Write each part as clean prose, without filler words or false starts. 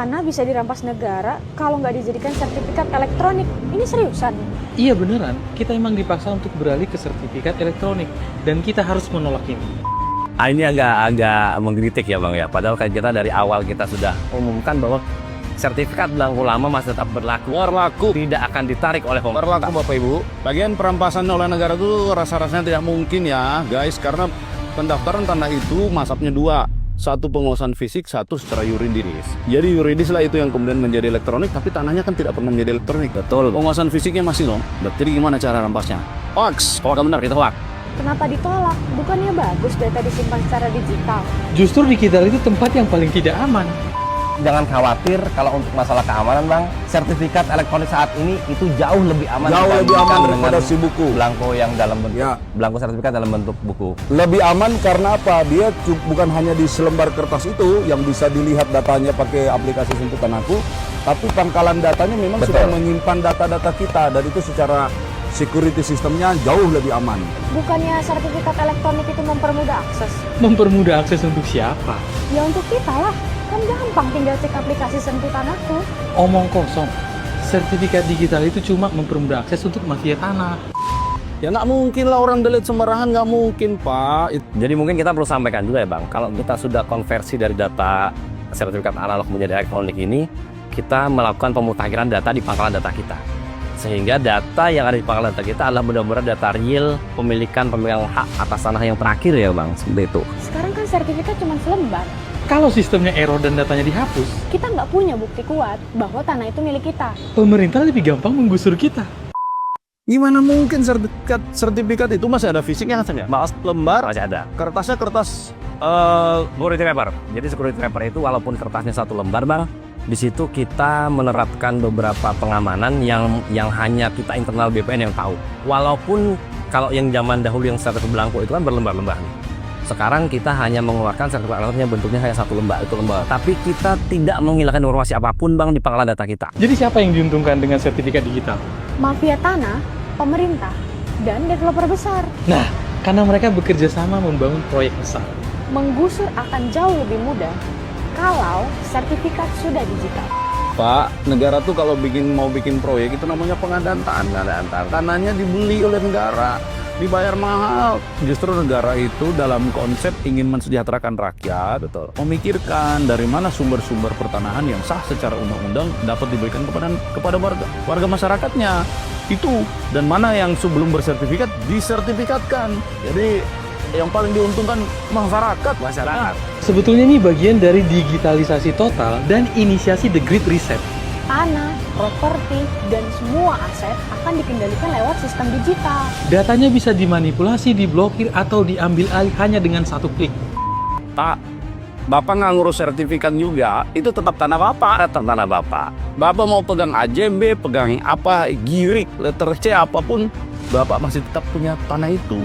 tanah bisa dirampas negara kalau nggak dijadikan sertifikat elektronik. Ini seriusan? Iya beneran, kita emang dipaksa untuk beralih ke sertifikat elektronik dan kita harus menolak ini. Ini agak mengkritik ya Bang ya. Padahal kan kita dari awal kita sudah umumkan bahwa sertifikat belangko lama masih tetap berlaku. Tidak akan ditarik oleh pemerintah. Berlaku Bapak Ibu. Bagian perampasan oleh negara itu rasa-rasanya tidak mungkin ya guys. Karena pendaftaran tanah itu masapnya dua. Satu penguasaan fisik, satu secara yuridis. Jadi yuridis lah itu yang kemudian menjadi elektronik, tapi tanahnya kan tidak pernah menjadi elektronik. Betul. Penguasaan fisiknya masih loh. Jadi gimana cara rampasnya? Hoax. Hoax benar, itu hoax. Kenapa ditolak? Bukannya bagus data disimpan secara digital? Justru di kita itu tempat yang paling tidak aman. Jangan khawatir kalau untuk masalah keamanan Bang, sertifikat elektronik saat ini itu jauh lebih aman Jauh lebih aman daripada dengan si buku. belangko yang dalam bentuk Ya. belangko sertifikat dalam bentuk buku. Lebih aman karena apa? Dia bukan hanya di selembar kertas itu yang bisa dilihat datanya pakai aplikasi Simputan Aku, tapi pangkalan datanya memang Betul. sudah menyimpan data-data kita, dan itu secara security sistemnya jauh lebih aman. Bukannya sertifikat elektronik itu mempermudah akses? Mempermudah akses untuk siapa? Ya untuk kita lah. Kan gampang tinggal cek aplikasi Simputan Aku. Omong kosong. Sertifikat digital itu cuma mempermudah akses untuk mafia tanah. Ya nggak mungkin lah orang delete sembarangan, nggak mungkin Pak. Jadi mungkin kita perlu sampaikan juga ya Bang, kalau kita sudah konversi dari data sertifikat analog menjadi elektronik ini, kita melakukan pemutakhiran data di pangkalan data kita. Sehingga data yang ada di pangkalan data kita adalah benar-benar data real pemegang hak atas tanah yang terakhir ya Bang, seperti itu. Sekarang kan sertifikat cuma selembar. Kalau sistemnya error dan datanya dihapus, Kita nggak punya bukti kuat bahwa tanah itu milik kita. pemerintah lebih gampang menggusur kita. Gimana mungkin sertifikat itu masih ada fisiknya kan ya? Maaf, lembar, Masih ada. kertasnya kertas. Security paper. Jadi security paper itu walaupun kertasnya satu lembar Bang, di situ kita menerapkan beberapa pengamanan yang hanya kita internal BPN yang tahu. Walaupun kalau yang zaman dahulu yang sertifikat belangko itu kan berlembar-lembar. Sekarang kita hanya mengeluarkan sertifikat elektronik yang bentuknya hanya satu lembar, itu lembar. Tapi kita tidak menghilangkan informasi apapun Bang di pangkalan data kita. Jadi siapa yang diuntungkan dengan sertifikat digital? Mafia tanah, pemerintah, dan developer besar. Nah, karena mereka bekerja sama membangun proyek besar. Menggusur akan jauh lebih mudah kalau sertifikat sudah digital. Pak, negara tuh kalau mau bikin proyek itu namanya pengadaan tanah. Tanahnya dibeli oleh negara, dibayar mahal. Justru negara itu dalam konsep ingin mensejahterakan rakyat, betul, memikirkan dari mana sumber-sumber pertanahan yang sah secara undang-undang dapat diberikan kepada warga masyarakatnya. Itu, dan mana yang sebelum bersertifikat disertifikatkan. Jadi yang paling diuntungkan masyarakat. Sebetulnya ini bagian dari digitalisasi total dan inisiasi The Great Reset. Tanah, properti, dan semua aset akan dikendalikan lewat sistem digital. Datanya bisa dimanipulasi, diblokir, atau diambil alih hanya dengan satu klik. Tak, Bapak nggak ngurus sertifikat juga, itu tetap tanah Bapak. Tetap tanah Bapak. Bapak mau pegang AJB, pegang apa, girik, letter C, apapun, Bapak masih tetap punya tanah itu.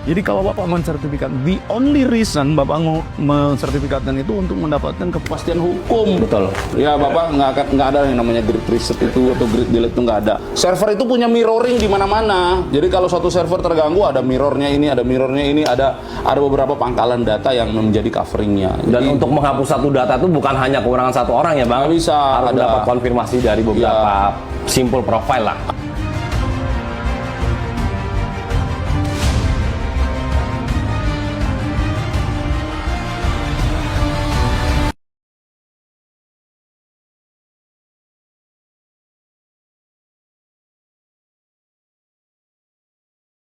Jadi kalau Bapak mensertifikat, the only reason Bapak mensertifikatkan itu untuk mendapatkan kepastian hukum. Betul. Ya Bapak nggak ada yang namanya grid reset itu atau grid delete itu nggak ada. Server itu punya mirroring di mana-mana. Jadi kalau suatu server terganggu, ada mirrornya ini, ada beberapa pangkalan data yang menjadi coveringnya. Dan untuk menghapus satu data itu bukan hanya kewenangan satu orang ya Bang. Nggak bisa, Harus ada. dapat konfirmasi dari beberapa simpul profile lah.